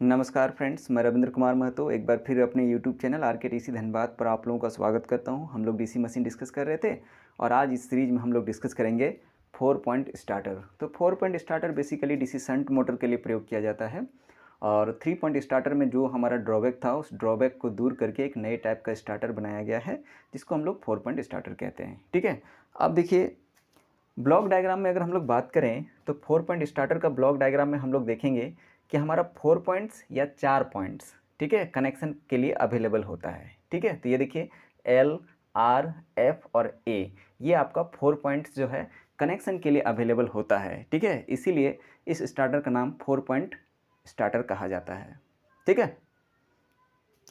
नमस्कार फ्रेंड्स, मैं रविंद्र कुमार महतो एक बार फिर अपने यूट्यूब चैनल आरकेटीसी धनबाद पर आप लोगों का स्वागत करता हूं। हम लोग डीसी मशीन डिस्कस कर रहे थे और आज इस सीरीज में हम लोग डिस्कस करेंगे 4 पॉइंट स्टार्टर। तो 4 point starter basically DC shunt motor के लिए प्रयोग किया जाता है और 3 पॉइंट स्टार्टर में जो हमारा ड्रॉबैक था उस ड्रॉबैक को दूर करके एक नए टाइप का स्टार्टर बनाया गया है जिसको हम लोग 4 पॉइंट स्टार्टर कहते हैं। ठीक है, अब देखिए ब्लॉक डायग्राम में अगर हम लोग बात करें तो 4 पॉइंट स्टार्टर का ब्लॉक डायग्राम में हम लोग देखेंगे कि हमारा 4 पॉइंट्स या 4 पॉइंट्स, ठीक है, कनेक्शन के लिए अवेलेबल होता है। ठीक है, तो ये देखिए एल, आर, एफ और ए, ये आपका 4 पॉइंट्स जो है कनेक्शन के लिए अवेलेबल होता है। ठीक है, इसीलिए इस स्टार्टर का नाम 4 पॉइंट स्टार्टर कहा जाता है। ठीक है,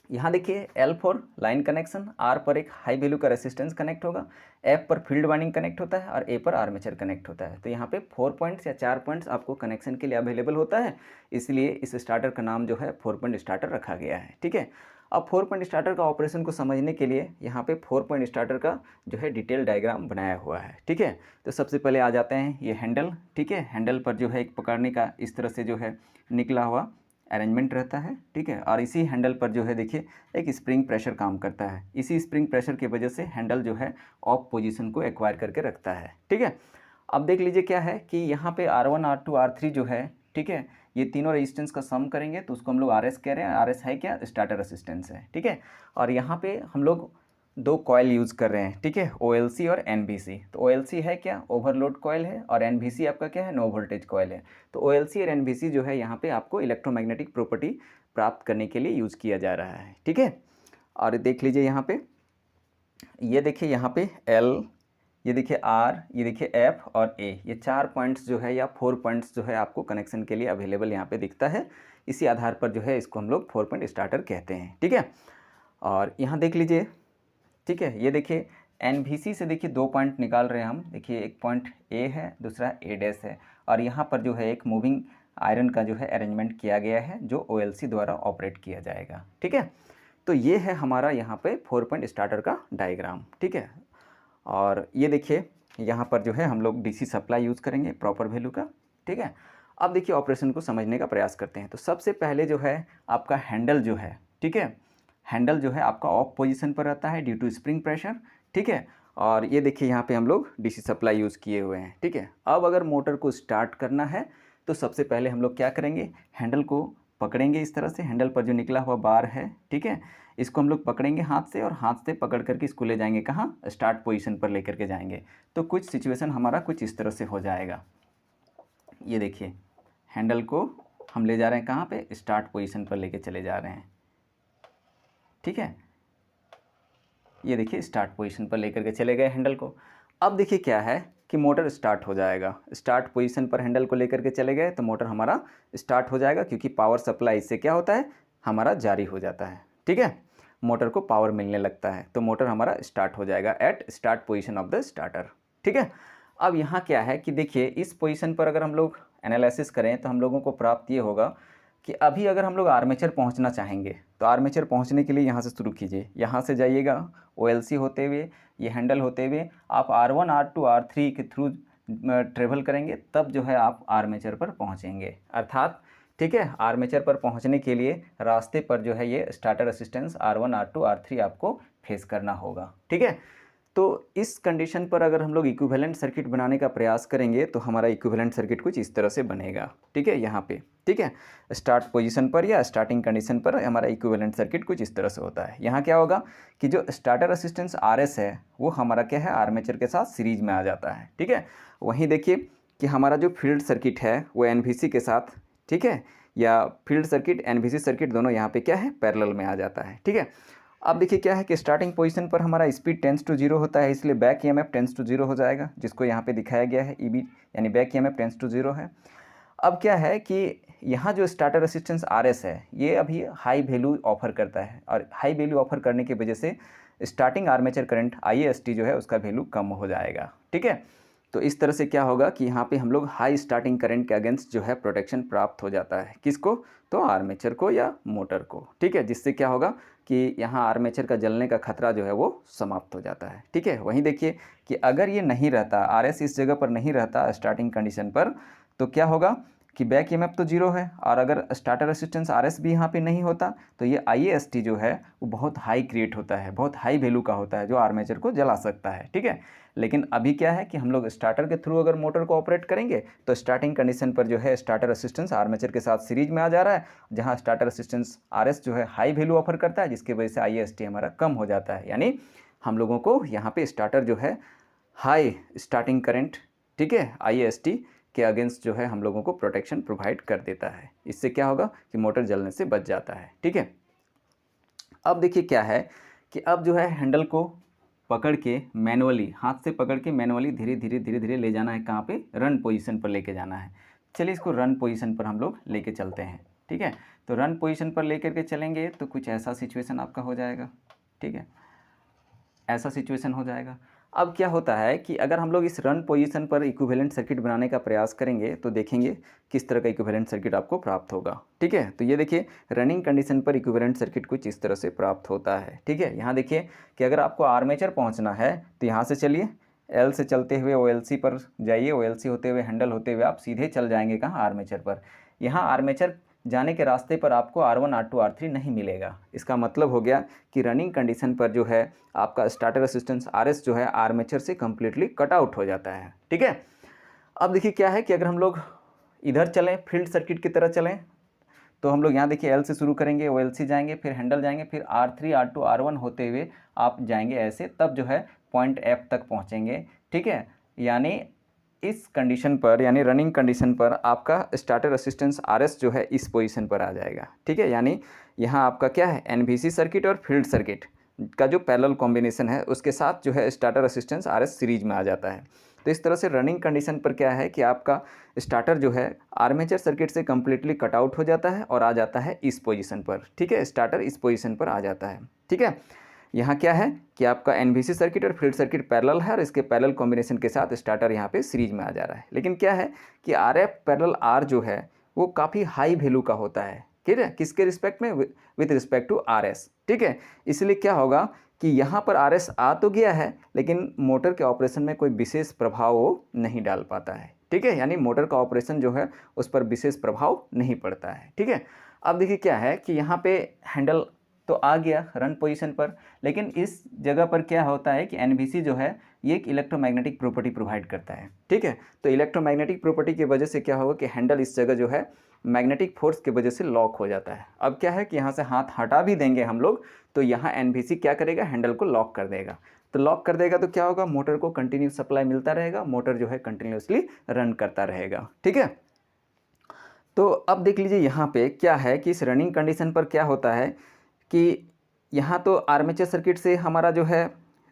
यहाँ देखिए L for line connection, R पर एक हाई वैल्यू का रेसिस्टेंस कनेक्ट होगा, F पर फील्ड वाइंडिंग कनेक्ट होता है और A पर आर्मेचर कनेक्ट होता है। तो यहाँ पे 4 पॉइंट्स या 4 पॉइंट्स आपको कनेक्शन के लिए अवेलेबल होता है, इसलिए इस स्टार्टर का नाम जो है 4 पॉइंट स्टार्टर रखा गया है। ठीक है, अब 4 पॉइंट स्टार्टर का ऑपरेशन को समझने के लिए यहाँ पे 4 पॉइंट स्टार्टर का जो है डिटेल डायग्राम बनाया हुआ है। ठीक है, तो सबसे पहले आ जाते हैं ये हैंडल। ठीक है, हैंडल पर जो है एक पकड़ने का इस तरह से जो है निकला हुआ अरेंजमेंट रहता है। ठीक है, और इसी हैंडल पर जो है देखिए एक स्प्रिंग प्रेशर काम करता है। इसी स्प्रिंग प्रेशर की वजह से हैंडल जो है ऑफ पोजीशन को एक्वायर करके रखता है। ठीक है, अब देख लीजिए क्या है कि यहाँ पे R1, R2, R3 जो है, ठीक है, ये तीनों रेजिस्टेंस का सम करेंगे तो उसको हम लोग RS कह रहे हैं। RS है क्या? स्टार्टर रेजिस्टेंस है। ठीक है, और यहाँ पे हम लोग 2 कॉयल यूज़ कर रहे हैं। ठीक है, OLC और NBC। तो OLC है क्या? ओवरलोड कॉयल है और NBC आपका क्या है? नो वोल्टेज कॉयल है। तो OLC और NBC जो है यहाँ पे आपको इलेक्ट्रोमैग्नेटिक प्रॉपर्टी प्राप्त करने के लिए यूज़ किया जा रहा है। ठीक है, और देख लीजिए यहाँ पे, ये देखिए यहाँ पे L, ये देखिए R, ये देखिए F और A, ये 4 पॉइंट्स जो है या 4 पॉइंट्स जो है आपको कनेक्शन के लिए अवेलेबल यहाँ पे दिखता है। इसी आधार पर जो है इसको हम लोग 4 पॉइंट स्टार्टर कहते हैं। ठीक है, और यहाँ देख लीजिए, ठीक है, ये देखिए NBC से देखिए 2 पॉइंट निकाल रहे हैं हम। देखिए एक पॉइंट A है, दूसरा A डैश है, और यहाँ पर जो है एक मूविंग आयरन का जो है अरेंजमेंट किया गया है जो OLC द्वारा ऑपरेट किया जाएगा। ठीक है, तो ये है हमारा यहाँ पे 4 पॉइंट स्टार्टर का डायग्राम। ठीक है, और ये देखिए यहाँ पर जो है हम लोग DC सप्लाई यूज़ करेंगे प्रॉपर वैल्यू का। ठीक है, अब देखिए ऑपरेशन को समझने का प्रयास करते हैं। तो सबसे पहले जो है आपका हैंडल जो है, ठीक है, हैंडल जो है आपका ऑफ पोजीशन पर रहता है ड्यू टू स्प्रिंग प्रेशर। ठीक है, और ये देखिए यहाँ पे हम लोग DC सप्लाई यूज़ किए हुए हैं। ठीक है, अब अगर मोटर को स्टार्ट करना है तो सबसे पहले हम लोग क्या करेंगे, हैंडल को पकड़ेंगे इस तरह से। हैंडल पर जो निकला हुआ बार है, ठीक है, इसको हम लोग पकड़ेंगे हाथ से और हाथ से पकड़ करके इसको ले जाएंगे कहाँ? स्टार्ट पोजीशन पर लेकर के जाएंगे। तो कुछ सिचुएशन हमारा कुछ इस तरह से हो जाएगा। ये देखिए हैंडल को हम ले जा रहे हैं कहाँ पे? स्टार्ट पोजीशन पर लेके चले जा रहे हैं। ठीक है, ये देखिए स्टार्ट पोजीशन पर लेकर के चले गए हैंडल को। अब देखिए क्या है कि मोटर स्टार्ट हो जाएगा। स्टार्ट पोजीशन पर हैंडल को लेकर के चले गए तो मोटर हमारा स्टार्ट हो जाएगा, क्योंकि पावर सप्लाई इससे क्या होता है? हमारा जारी हो जाता है। ठीक है, मोटर को पावर मिलने लगता है तो मोटर हमारा स्टार्ट हो जाएगा at start position of the starter. ठीक है, अब यहाँ क्या है कि देखिए इस पोजीशन पर अगर हम लोग एनालिसिस करें तो हम लोगों को प्राप्त ये होगा कि अभी अगर हम लोग आर्मेचर पहुंचना चाहेंगे तो आर्मेचर पहुंचने के लिए यहाँ से शुरू कीजिए, यहाँ से जाइएगा OLC होते हुए, ये हैंडल होते हुए आप R1, R2, R3 के थ्रू ट्रेवल करेंगे, तब जो है आप आर्मेचर पर पहुंचेंगे। अर्थात ठीक है, आर्मेचर पर पहुंचने के लिए रास्ते पर जो है ये starter resistance R1, R2, R3 आपको फेस करना होगा। ठीक है, तो इस कंडीशन पर अगर हम लोग इक्विवेलेंट सर्किट बनाने का प्रयास करेंगे तो हमारा इक्विवेलेंट सर्किट कुछ इस तरह से बनेगा। ठीक है, यहाँ पे ठीक है, स्टार्ट पोजीशन पर या स्टार्टिंग कंडीशन पर हमारा इक्विवेलेंट सर्किट कुछ इस तरह से होता है। यहाँ क्या होगा कि जो स्टार्टर रेसिस्टेंस RS है वो हमारा क्या है? आर्मेचर के साथ सीरीज में आ जाता है। ठीक है, वहीं देखिए कि हमारा जो फील्ड सर्किट है वो NVC के साथ, ठीक है, या फील्ड सर्किट NVC सर्किट दोनों यहाँ पे क्या है? पैरेलल में आ जाता है। ठीक है, अब देखिए क्या है कि स्टार्टिंग पोजीशन पर हमारा स्पीड टेंस टू 0 होता है, इसलिए बैक EMF टेंस टू 0 हो जाएगा, जिसको यहाँ पे दिखाया गया है EB, यानी बैक EMF टेंस टू 0 है। अब क्या है कि यहाँ जो स्टार्टर रेसिस्टेंस RS है ये अभी हाई वैल्यू ऑफर करता है, और हाई वैल्यू ऑफर करने की वजह से स्टार्टिंग आर्मेचर करंट IAST जो है उसका वैल्यू कम हो जाएगा। ठीक है, तो इस तरह से क्या होगा कि यहाँ पे हम लोग हाई स्टार्टिंग करंट के अगेंस्ट जो है प्रोटेक्शन प्राप्त हो जाता है। किसको? तो आर्मेचर को या मोटर को। ठीक है, जिससे क्या होगा कि यहाँ आर्मेचर का जलने का खतरा जो है वो समाप्त हो जाता है। ठीक है, वहीं देखिए कि अगर ये नहीं रहता, RS इस जगह पर नहीं रहता स्टार्टिंग कंडीशन पर, तो क्या होगा कि बैक ईएमएफ तो जीरो है, और अगर स्टार्टर रेसिस्टेंस आरएस भी यहाँ पे नहीं होता तो ये आईएएसटी जो है वो बहुत हाई क्रिएट होता है, बहुत हाई वैल्यू का होता है, जो आर्मेचर को जला सकता है। ठीक है, लेकिन अभी क्या है कि हम लोग स्टार्टर के थ्रू अगर मोटर को ऑपरेट करेंगे तो स्टार्टिंग कंडीशन पर जो है स्टार्टर रेसिस्टेंस आर्मेचर के साथ सीरीज में आ जा रहा है, जहाँ स्टार्टर रेसिस्टेंस आरएस जो है हाई वैल्यू ऑफर करता है, जिसकी वजह से आईएएसटी हमारा कम हो जाता है। यानी हम लोगों को यहाँ पे स्टार्टर जो है हाई स्टार्टिंग करंट, ठीक है, आईएएसटी के अगेंस्ट जो है हम लोगों को प्रोटेक्शन प्रोवाइड कर देता है। इससे क्या होगा कि मोटर जलने से बच जाता है। ठीक है, अब देखिए क्या है कि अब जो है हैंडल को पकड़ के मैनुअली, हाथ से पकड़ के मैनुअली धीरे धीरे धीरे धीरे ले जाना है, कहाँ पे, रन पोजीशन पर लेके जाना है। चलिए इसको रन पोजीशन पर हम लोग लेके चलते हैं। ठीक है, तो रन पोजीशन पर लेकर के चलेंगे तो कुछ ऐसा सिचुएशन आपका हो जाएगा। ठीक है, ऐसा सिचुएशन हो जाएगा। अब क्या होता है कि अगर हम लोग इस रन पोजीशन पर इक्विवेलेंट सर्किट बनाने का प्रयास करेंगे तो देखेंगे किस तरह का इक्विवेलेंट सर्किट आपको प्राप्त होगा। ठीक है, तो ये देखिए रनिंग कंडीशन पर इक्विवेलेंट सर्किट कुछ इस तरह से प्राप्त होता है। ठीक है, यहाँ देखिए कि अगर आपको आर्मेचर पहुँचना है तो यहाँ से चलिए, एल से चलते हुए ओएलसी पर जाइए, ओएलसी होते हुए हैंडल होते हुए आप सीधे चल जाएंगे कहाँ, आर्मेचर पर। यहाँ आर्मेचर जाने के रास्ते पर आपको R1 R2 R3 नहीं मिलेगा। इसका मतलब हो गया कि रनिंग कंडीशन पर जो है आपका स्टार्टर रेसिस्टेंस RS जो है आर्मेचर से कम्प्लीटली कट आउट हो जाता है। ठीक है, अब देखिए क्या है कि अगर हम लोग इधर चलें, फील्ड सर्किट की तरह चलें, तो हम लोग यहाँ देखिए एल से शुरू करेंगे, OLC जाएंगे, फिर हैंडल जाएंगे, फिर R3 R2 R1 होते हुए आप जाएंगे ऐसे, तब जो है पॉइंट F तक पहुँचेंगे। ठीक है, यानी इस कंडीशन पर, यानी रनिंग कंडीशन पर आपका स्टार्टर रेसिस्टेंस RS जो है इस पोजीशन पर आ जाएगा। ठीक है, यानी यहाँ आपका क्या है, NVC सर्किट और फील्ड सर्किट का जो पैरेलल कॉम्बिनेशन है उसके साथ जो है स्टार्टर रेसिस्टेंस RS सीरीज में आ जाता है। तो इस तरह से रनिंग कंडीशन पर क्या है कि आपका स्टार्टर जो है आर्मेचर सर्किट से कम्प्लीटली कट आउट हो जाता है और आ जाता है इस पोजीशन पर। ठीक है, स्टार्टर इस पोजीशन पर आ जाता है। ठीक है, यहाँ क्या है कि आपका NVC सर्किट और फील्ड सर्किट पैरेलल है और इसके पैरेलल कॉम्बिनेशन के साथ स्टार्टर यहाँ पे सीरीज में आ जा रहा है। लेकिन क्या है कि RF पैरेलल R जो है वो काफ़ी हाई वैल्यू का होता है। ठीक है, किसके रिस्पेक्ट में, विथ रिस्पेक्ट टू RS। ठीक है, इसलिए क्या होगा कि यहाँ पर RS आ तो गया है लेकिन मोटर के ऑपरेशन में कोई विशेष प्रभाव वो नहीं डाल पाता है। ठीक है, यानी मोटर का ऑपरेशन जो है उस पर विशेष प्रभाव नहीं पड़ता है। ठीक है, अब देखिए क्या है कि यहाँ पे हैंडल तो आ गया रन पोजीशन पर, लेकिन इस जगह पर क्या होता है कि NVC जो है ये एक इलेक्ट्रोमैग्नेटिक प्रॉपर्टी प्रोवाइड करता है। ठीक है, तो इलेक्ट्रोमैग्नेटिक प्रॉपर्टी की वजह से क्या होगा कि हैंडल इस जगह जो है मैग्नेटिक फोर्स की वजह से लॉक हो जाता है। अब क्या है कि यहाँ से हाथ हटा भी देंगे हम लोग तो यहाँ NVC क्या करेगा, हैंडल को लॉक कर देगा। तो लॉक कर देगा तो क्या होगा, मोटर को कंटिन्यू सप्लाई मिलता रहेगा, मोटर जो है कंटिन्यूसली रन करता रहेगा। ठीक है, तो अब देख लीजिए यहाँ पे क्या है कि इस रनिंग कंडीशन पर क्या होता है कि यहाँ तो आर्मेचर सर्किट से हमारा जो है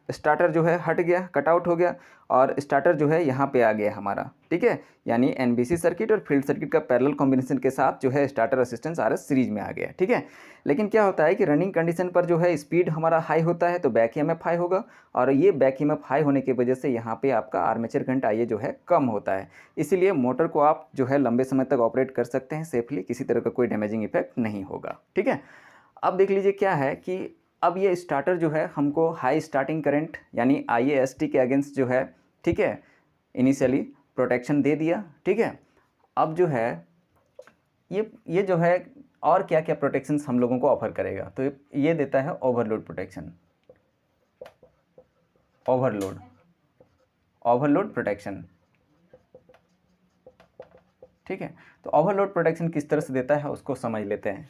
स्टार्टर जो है हट गया, कट आउट हो गया, और स्टार्टर जो है यहाँ पे आ गया हमारा। ठीक है, यानी NVC सर्किट और फील्ड सर्किट का पैरेलल कॉम्बिनेशन के साथ जो है स्टार्टर रेसिस्टेंस RS सीरीज में आ गया। ठीक है, लेकिन क्या होता है कि रनिंग कंडीशन पर जो है स्पीड हमारा हाई होता है तो बैक EMF हाई होगा, और ये बैक EMF हाई होने की वजह से यहाँ पे आपका आर्मेचर करंट IA जो है कम होता है। इसीलिए मोटर को आप जो है लंबे समय तक ऑपरेट कर सकते हैं सेफली, किसी तरह का कोई डैमेजिंग इफेक्ट नहीं होगा। ठीक है, अब देख लीजिए क्या है कि अब ये स्टार्टर जो है हमको हाई स्टार्टिंग करंट यानी IAST के अगेंस्ट जो है, ठीक है, इनिशियली प्रोटेक्शन दे दिया। ठीक है, अब जो है ये जो है और क्या क्या प्रोटेक्शंस हम लोगों को ऑफर करेगा, तो ये देता है ओवरलोड प्रोटेक्शन, ओवरलोड प्रोटेक्शन। ठीक है, तो ओवरलोड प्रोटेक्शन किस तरह से देता है उसको समझ लेते हैं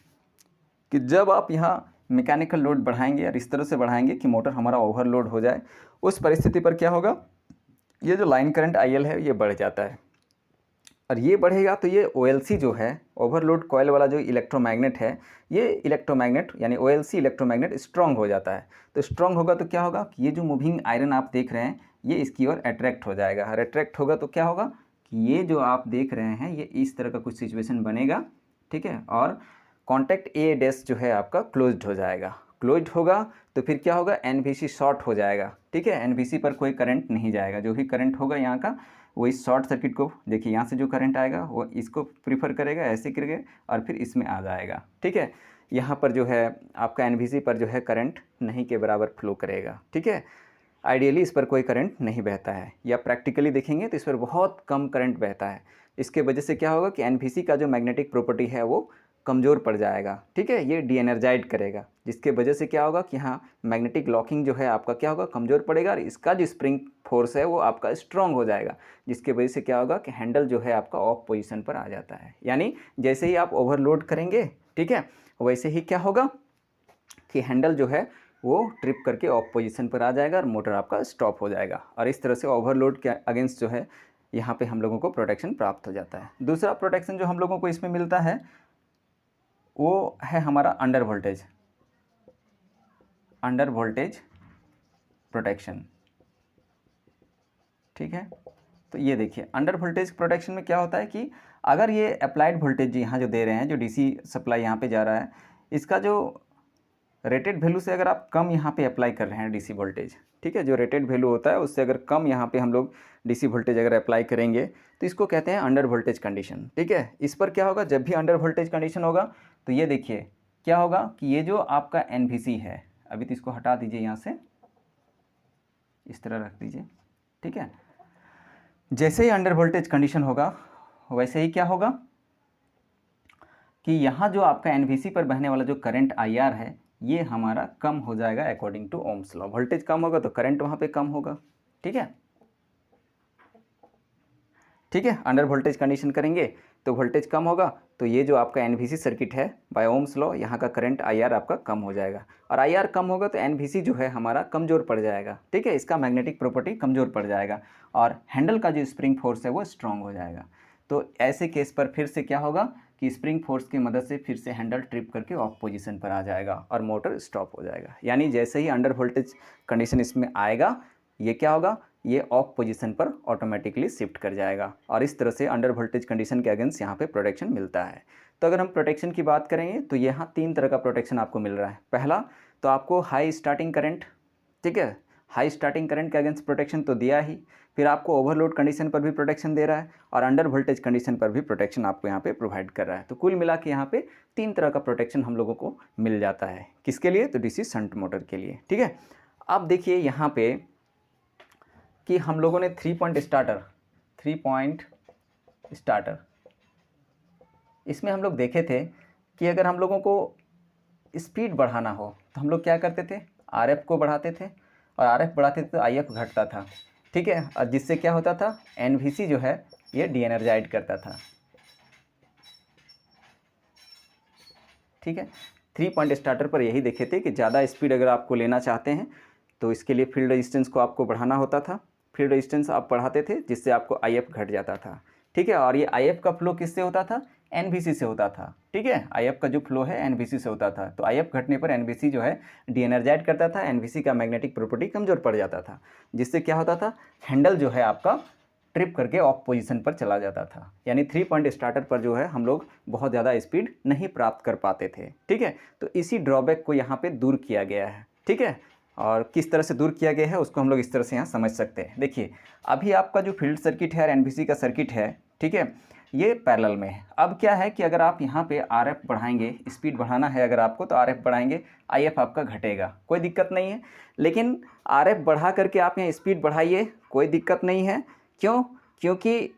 कि जब आप यहाँ मैकेनिकल लोड बढ़ाएंगे और इस तरह से बढ़ाएंगे कि मोटर हमारा ओवरलोड हो जाए, उस परिस्थिति पर क्या होगा, ये जो लाइन करंट IL है ये बढ़ जाता है, और ये बढ़ेगा तो ये OLC जो है, ओवरलोड कॉयल वाला जो इलेक्ट्रोमैग्नेट है, ये इलेक्ट्रोमैग्नेट यानी OLC इलेक्ट्रोमैग्नेट स्ट्रॉन्ग हो जाता है। तो स्ट्रॉन्ग होगा तो क्या होगा कि ये जो मूविंग आयरन आप देख रहे हैं ये इसकी ओर अट्रैक्ट हो जाएगा, और अट्रैक्ट होगा तो क्या होगा कि ये जो आप देख रहे हैं ये इस तरह का कुछ सिचुएशन बनेगा। ठीक है, और कॉन्टैक्ट A डैश जो है आपका क्लोज्ड हो जाएगा। क्लोज्ड होगा तो फिर क्या होगा, NVC शॉर्ट हो जाएगा। ठीक है, NVC पर कोई करंट नहीं जाएगा, जो भी करंट होगा यहाँ का वो इस शॉर्ट सर्किट को, देखिए यहाँ से जो करंट आएगा वो इसको प्रीफर करेगा, ऐसे करके और फिर इसमें आ जाएगा। ठीक है, यहाँ पर जो है आपका NVC पर जो है करंट नहीं के बराबर फ्लो करेगा। ठीक है, आइडियली इस पर कोई करंट नहीं बहता है, या प्रैक्टिकली देखेंगे तो इस पर बहुत कम करंट बहता है। इसके वजह से क्या होगा कि एनवीसी का जो मैग्नेटिक प्रॉपर्टी है वो कमज़ोर पड़ जाएगा, ठीक है, ये डी एनर्जाइड करेगा, जिसके वजह से क्या होगा कि हाँ मैग्नेटिक लॉकिंग जो है आपका क्या होगा, कमज़ोर पड़ेगा, और इसका जो स्प्रिंग फोर्स है वो आपका स्ट्रॉन्ग हो जाएगा, जिसके वजह से क्या होगा कि हैंडल जो है आपका ऑफ पोजीशन पर आ जाता है। यानी जैसे ही आप ओवरलोड करेंगे, ठीक है, वैसे ही क्या होगा कि हैंडल जो है वो ट्रिप करके ऑफ पोजीशन पर आ जाएगा और मोटर आपका स्टॉप हो जाएगा, और इस तरह से ओवरलोड के अगेंस्ट जो है यहाँ पे हम लोगों को प्रोटेक्शन प्राप्त हो जाता है। दूसरा प्रोटेक्शन जो हम लोगों को इसमें मिलता है वो है हमारा अंडर वोल्टेज प्रोटेक्शन, ठीक है। तो ये देखिए अंडर वोल्टेज प्रोटेक्शन में क्या होता है कि अगर ये अप्लाइड वोल्टेज यहाँ जो दे रहे हैं, जो डीसी सप्लाई यहाँ पे जा रहा है, इसका जो रेटेड वैल्यू से अगर आप कम यहाँ पे अप्लाई कर रहे हैं डीसी वोल्टेज, ठीक है, जो रेटेड वैल्यू होता है उससे अगर कम यहाँ पे हम लोग डीसी वोल्टेज अगर अप्लाई करेंगे तो इसको कहते हैं अंडर वोल्टेज कंडीशन, ठीक है। इस पर क्या होगा, जब भी अंडर वोल्टेज कंडीशन होगा तो ये देखिए क्या होगा कि ये जो आपका एनवीसी है, अभी तो इसको हटा दीजिए यहाँ से, इस तरह रख दीजिए, ठीक है। जैसे ही अंडर वोल्टेज कंडीशन होगा वैसे ही क्या होगा कि यहाँ जो आपका एनवीसी पर बहने वाला जो करंट आईआर है ये हमारा कम हो जाएगा according to Ohm's law. Voltage कम होगा तो करंट वहाँ पे कम होगा, ठीक है, ठीक है। अंडर वोल्टेज कंडीशन करेंगे तो वोल्टेज कम होगा, तो ये जो आपका एनवीसी सर्किट है बाय ओम्स लॉ, यहाँ का करंट आईआर आपका कम हो जाएगा, और आईआर कम होगा तो एनवीसी जो है हमारा कमज़ोर पड़ जाएगा, ठीक है, इसका मैग्नेटिक प्रॉपर्टी कमज़ोर पड़ जाएगा, और हैंडल का जो स्प्रिंग फोर्स है वो स्ट्रॉन्ग हो जाएगा। तो ऐसे केस पर फिर से क्या होगा कि स्प्रिंग फोर्स की मदद से फिर से हैंडल ट्रिप करके ऑफ पोजीशन पर आ जाएगा और मोटर स्टॉप हो जाएगा। यानी जैसे ही अंडर वोल्टेज कंडीशन इसमें आएगा ये क्या होगा, ये ऑफ पोजीशन पर ऑटोमेटिकली शिफ्ट कर जाएगा, और इस तरह से अंडर वोल्टेज कंडीशन के अगेंस्ट यहाँ पे प्रोटेक्शन मिलता है। तो अगर हम प्रोटेक्शन की बात करेंगे तो यहाँ 3 तरह का प्रोटेक्शन आपको मिल रहा है। पहला तो आपको हाई स्टार्टिंग करंट, ठीक है, हाई स्टार्टिंग करंट के अगेंस्ट प्रोटेक्शन तो दिया ही, फिर आपको ओवरलोड कंडीशन पर भी प्रोटेक्शन दे रहा है, और अंडर वोल्टेज कंडीशन पर भी प्रोटेक्शन आपको यहाँ पे प्रोवाइड कर रहा है। तो कुल मिला के यहाँ पे 3 तरह का प्रोटेक्शन हम लोगों को मिल जाता है। किसके लिए, तो डीसी शंट मोटर के लिए, ठीक है। अब देखिए यहाँ पे कि हम लोगों ने 3 पॉइंट स्टार्टर इसमें हम लोग देखे थे कि अगर हम लोगों को स्पीड बढ़ाना हो तो हम लोग क्या करते थे, आरएफ को बढ़ाते थे, और आरएफ बढ़ाते थे तो आईएफ घटता था, ठीक है, और जिससे क्या होता था, एनवीसी जो है ये डी एनर्जाइड करता था, ठीक है। 3 पॉइंट स्टार्टर पर यही देखे थे कि ज़्यादा स्पीड अगर आपको लेना चाहते हैं तो इसके लिए फील्ड रेजिस्टेंस को आपको बढ़ाना होता था, फील्ड रेजिस्टेंस आप बढ़ाते थे जिससे आपको आईएफ घट जाता था, ठीक है। और ये आईएफ का फ्लो किससे होता था, एनवीसी से होता था, ठीक है, आईएफ का जो फ्लो है एनवीसी से होता था। तो आईएफ घटने पर एनवीसी जो है डी एनर्जाइड करता था, एनवीसी का मैग्नेटिक प्रॉपर्टी कमज़ोर पड़ जाता था, जिससे क्या होता था, हैंडल जो है आपका ट्रिप करके ऑफ पोजीशन पर चला जाता था। यानी 3 पॉइंट स्टार्टर पर जो है हम लोग बहुत ज़्यादा स्पीड नहीं प्राप्त कर पाते थे, ठीक है। तो इसी ड्रॉबैक को यहाँ पे दूर किया गया है, ठीक है। और किस तरह से दूर किया गया है उसको हम लोग इस तरह से यहाँ समझ सकते हैं। देखिए अभी आपका जो फील्ड सर्किट है और एनवीसी का सर्किट है, ठीक है, ये पैरेलल में है। अब क्या है कि अगर आप यहाँ पे आरएफ बढ़ाएंगे, स्पीड बढ़ाना है अगर आपको, तो आरएफ बढ़ाएंगे, आईएफ आपका घटेगा, कोई दिक्कत नहीं है। लेकिन आरएफ बढ़ा करके आप यहाँ स्पीड बढ़ाइए, कोई दिक्कत नहीं है। क्यों, क्योंकि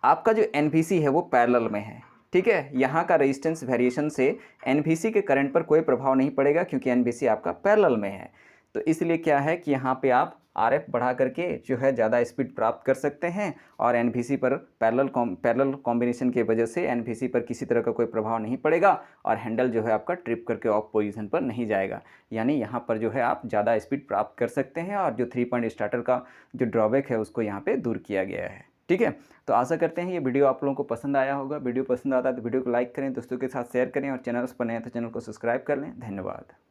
आपका जो एनवीसी है वो पैरेलल में है, ठीक है। यहाँ का रेजिस्टेंस वेरिएशन से एनवीसी के करंट पर कोई प्रभाव नहीं पड़ेगा क्योंकि एनवीसी आपका पैरेलल में है। तो इसलिए क्या है कि यहाँ पे आप आरएफ बढ़ा करके जो है ज़्यादा स्पीड प्राप्त कर सकते हैं, और एनवीसी पर पैरेलल कॉम्बिनेशन की वजह से एनवीसी पर किसी तरह का कोई प्रभाव नहीं पड़ेगा, और हैंडल जो है आपका ट्रिप करके ऑफ पोजीशन पर नहीं जाएगा। यानी यहाँ पर जो है आप ज़्यादा स्पीड प्राप्त कर सकते हैं, और जो 3 पॉइंट स्टार्टर का जो ड्रॉबैक है उसको यहाँ पर दूर किया गया है, ठीक है। तो आशा करते हैं ये वीडियो आप लोगों को पसंद आया होगा। वीडियो पसंद आता है तो वीडियो को लाइक करें, दोस्तों के साथ शेयर करें, और चैनल पर नए हैं तो चैनल को सब्सक्राइब कर लें। धन्यवाद।